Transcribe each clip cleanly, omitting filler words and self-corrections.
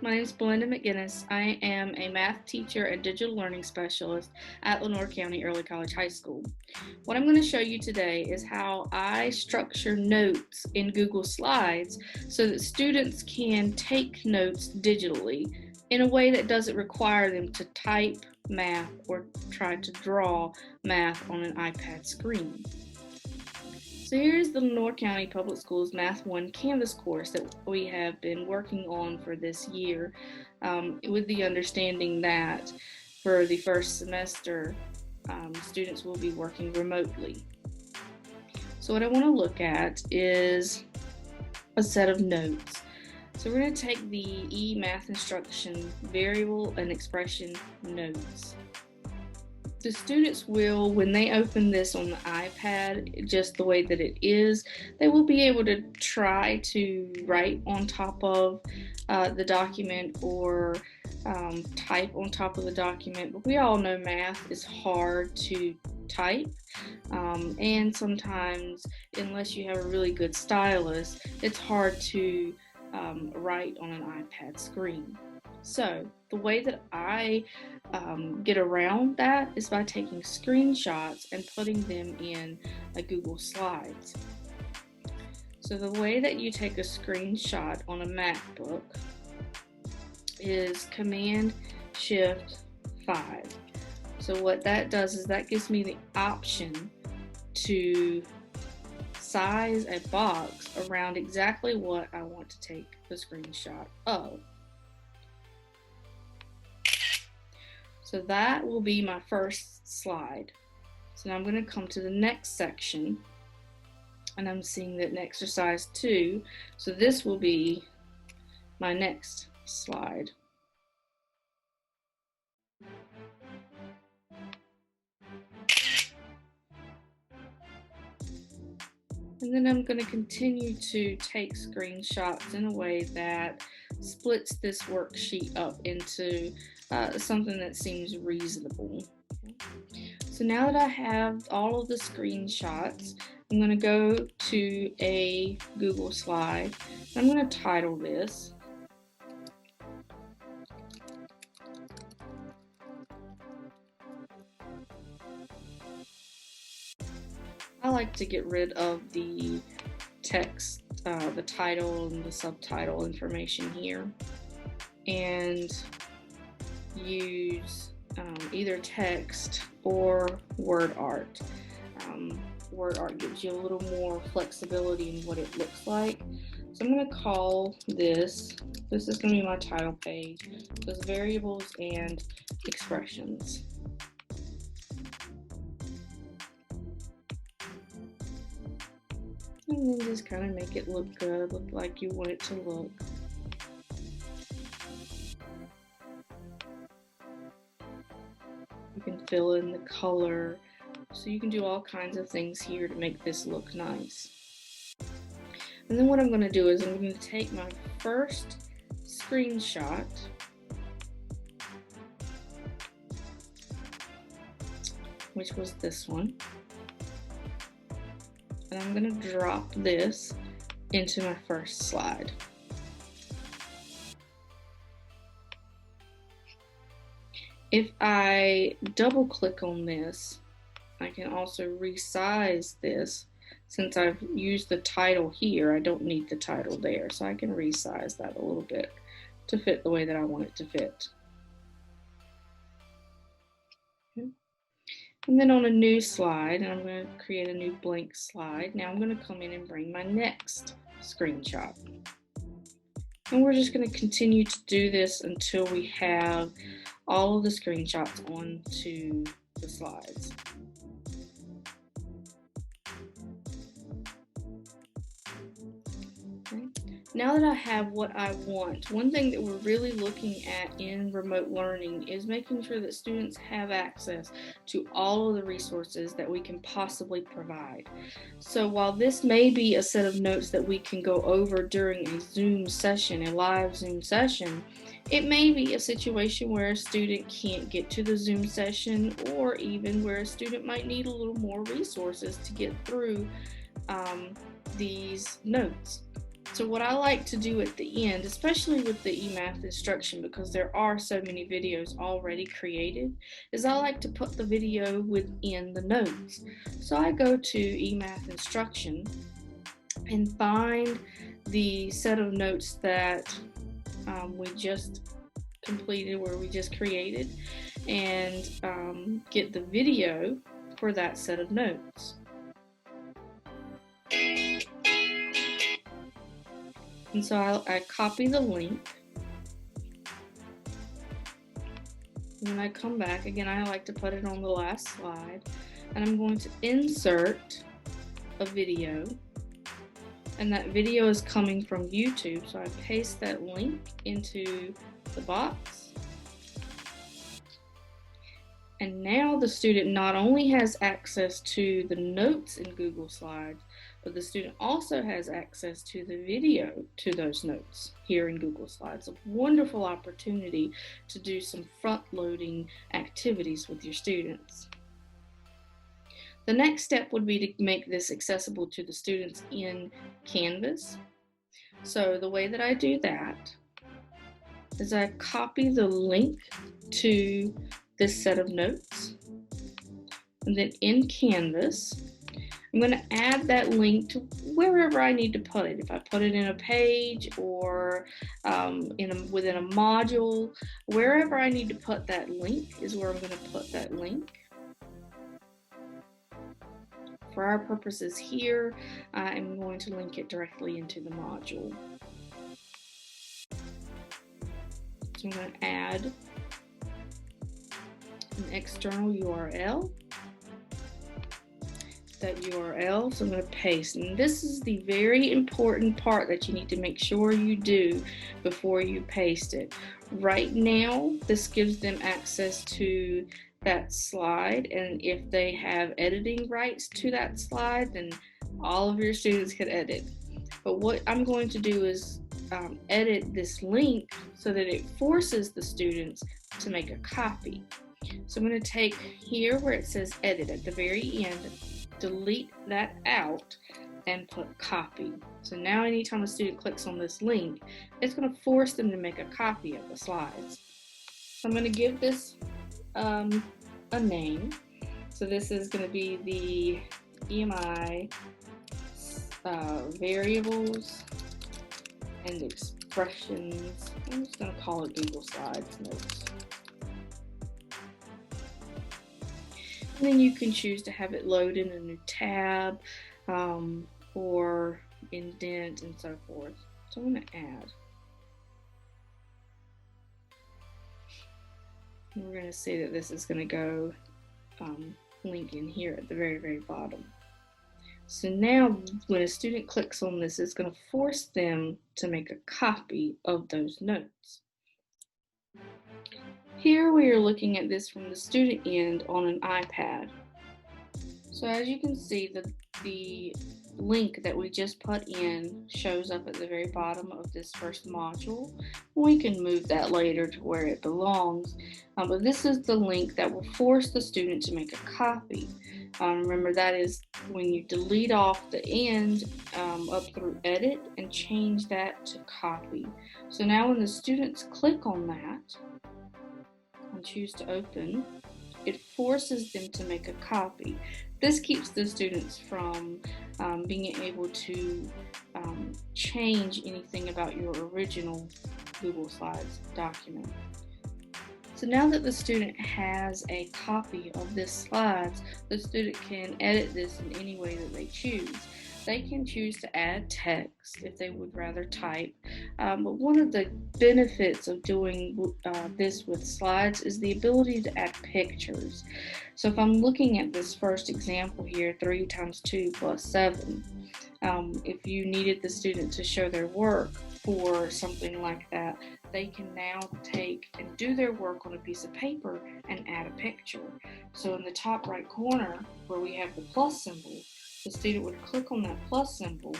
My name is Belinda McGinnis. I am a math teacher and digital learning specialist at Lenoir County Early College High School. What I'm going to show you today is how I structure notes in Google Slides so that students can take notes digitally in a way that doesn't require them to type math or try to draw math on an iPad screen. So here's the Lenoir County Public Schools Math 1 Canvas course that we have been working on for this year, with the understanding that for the first semester, students will be working remotely. So what I want to look at is a set of notes. So we're going to take the e-math instruction variable and expression notes. The students will, when they open this on the iPad, just the way that it is, they will be able to try to write on top of the document or type on top of the document. But we all know math is hard to type, and sometimes, unless you have a really good stylus, it's hard to write on an iPad screen. So the way that I get around that is by taking screenshots and putting them in a Google Slides. So the way that you take a screenshot on a MacBook is Command-Shift-5. So what that does is that gives me the option to size a box around exactly what I want to take the screenshot of. So that will be my first slide. So now I'm going to come to the next section, and I'm seeing that in exercise 2, so this will be my next slide. And then I'm going to continue to take screenshots in a way that splits this worksheet up into something that seems reasonable. So now that I have all of the screenshots, I'm going to go to a Google slide. I'm going to title this. I like to get rid of the text, the title and the subtitle information here, and use either text or word art. Word art gives you a little more flexibility in what it looks like. So I'm going to call this is going to be my title page, those variables and expressions. And then just kind of make it look good, look like you want it to look. You can fill in the color, so you can do all kinds of things here to make this look nice. And then what I'm going to do is I'm going to take my first screenshot, which was this one, and I'm going to drop this into my first slide. If I double click on this, I can also resize this. Since I've used the title here, I don't need the title there, so I can resize that a little bit to fit the way that I want it to fit. Okay. And then on a new slide, and I'm going to create a new blank slide. Now I'm going to come in and bring my next screenshot. And we're just going to continue to do this until we have all of the screenshots onto the slides. Okay. Now that I have what I want, one thing that we're really looking at in remote learning is making sure that students have access to all of the resources that we can possibly provide. So while this may be a set of notes that we can go over during a Zoom session, a live Zoom session, it may be a situation where a student can't get to the Zoom session, or even where a student might need a little more resources to get through these notes. So what I like to do at the end, especially with the eMath instruction, because there are so many videos already created, is I like to put the video within the notes. So I go to eMath instruction and find the set of notes that we just completed, where we just created, and get the video for that set of notes. And so I copy the link. And then I come back. Again, I like to put it on the last slide. And I'm going to insert a video. And that video is coming from YouTube. So I paste that link into the box. And now the student not only has access to the notes in Google Slides, but the student also has access to the video to those notes here in Google Slides. A wonderful opportunity to do some front-loading activities with your students. The next step would be to make this accessible to the students in Canvas. So the way that I do that is I copy the link to this set of notes, and then in Canvas, I'm going to add that link to wherever I need to put it. If I put it in a page or within a module, wherever I need to put that link is where I'm going to put that link. For our purposes here, I'm going to link it directly into the module. So I'm going to add an external URL. That URL, so I'm going to paste, and this is the very important part that you need to make sure you do before you paste it. Right now, this gives them access to that slide, and if they have editing rights to that slide, then all of your students can edit. But what I'm going to do is edit this link so that it forces the students to make a copy. So I'm going to take here where it says edit at the very end, delete that out and put copy. So now anytime a student clicks on this link, it's going to force them to make a copy of the slides. So I'm going to give this a name. So this is going to be the EMI variables and expressions. I'm just going to call it Google Slides notes. And then you can choose to have it load in a new tab or indent and so forth. So I'm going to add. And we're going to see that this is going to go link in here at the very, very bottom. So now when a student clicks on this, it's going to force them to make a copy of those notes. Here we are looking at this from the student end on an iPad. So as you can see, the link that we just put in shows up at the very bottom of this first module. We can move that later to where it belongs, but this is the link that will force the student to make a copy. Remember, that is when you delete off the end up through edit and change that to copy. So now when the students click on that and choose to open, it forces them to make a copy. This keeps the students from being able to change anything about your original Google Slides document. So now that the student has a copy of this slides, the student can edit this in any way that they choose. They can choose to add text if they would rather type. But one of the benefits of doing this with slides is the ability to add pictures. So if I'm looking at this first example here, 3 times 2 plus 7, if you needed the student to show their work for something like that, they can now take and do their work on a piece of paper and add a picture. So in the top right corner where we have the plus symbol, the student would click on that plus symbol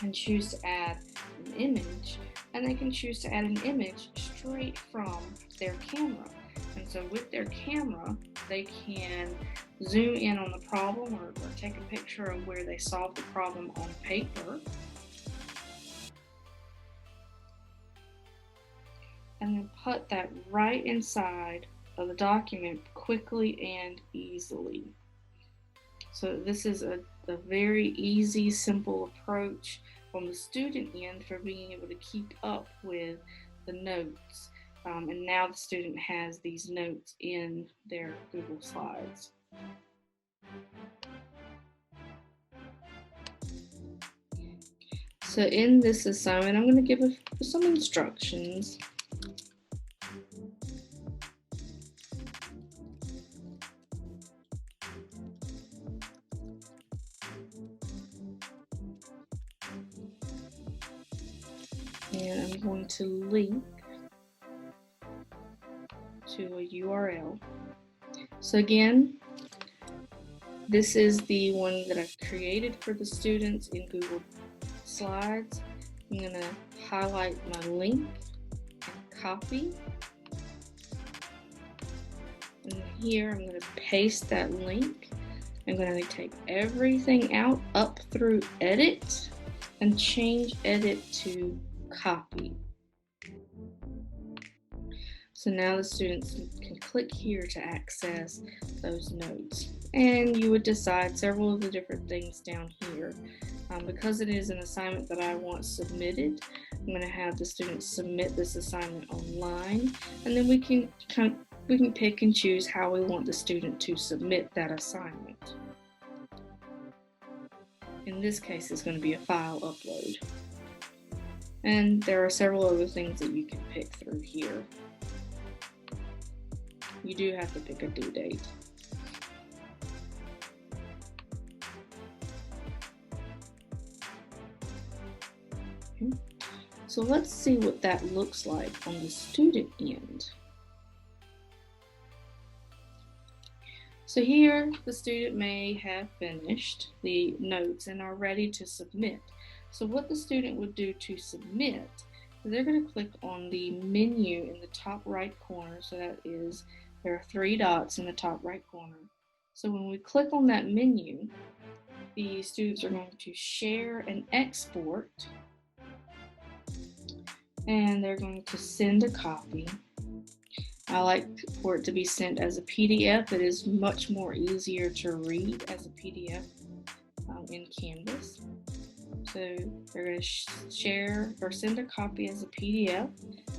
and choose to add an image, and they can choose to add an image straight from their camera. And so with their camera, they can zoom in on the problem or take a picture of where they solved the problem on paper. and then put that right inside of the document quickly and easily. So this is a very easy, simple approach on the student end for being able to keep up with the notes. And now the student has these notes in their Google Slides. So in this assignment, I'm going to give some instructions. And I'm going to link to a URL. So again, this is the one that I've created for the students in Google Slides. I'm going to highlight my link and copy. And here I'm going to paste that link. I'm going to take everything out up through edit and change edit to copy. So now the students can click here to access those notes. And you would decide several of the different things down here. Because it is an assignment that I want submitted, I'm going to have the students submit this assignment online, and then we can pick and choose how we want the student to submit that assignment. In this case, it's going to be a file upload. And there are several other things that you can pick through here. You do have to pick a due date. Okay. So let's see what that looks like on the student end. So here, the student may have finished the notes and are ready to submit. So what the student would do to submit, they're going to click on the menu in the top right corner. So that is, there are 3 dots in the top right corner. So when we click on that menu, the students are going to share and export, and they're going to send a copy. I like for it to be sent as a PDF. It is much more easier to read as a PDF in Canvas. So they're going to share or send a copy as a PDF,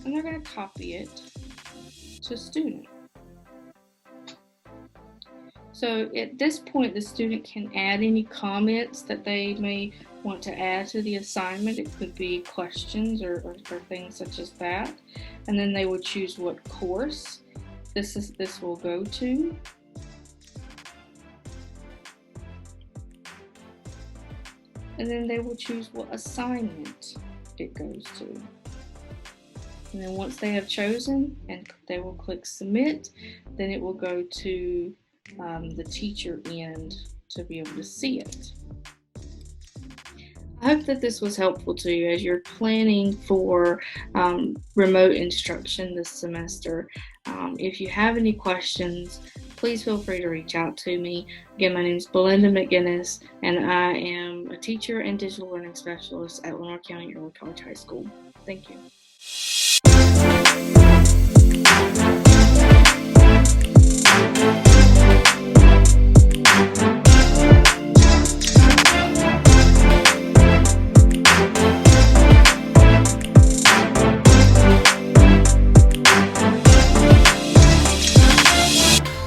and they're going to copy it to student. So at this point, the student can add any comments that they may want to add to the assignment. It could be questions or things such as that. And then they would choose what course this will go to. And then they will choose what assignment it goes to. And then once they have chosen, and they will click submit, then it will go to the teacher end to be able to see it. I hope that this was helpful to you as you're planning for remote instruction this semester. If you have any questions, please feel free to reach out to me. Again, my name is Belinda McGinnis, and I am a teacher and digital learning specialist at Lenoir County Early College High School. Thank you.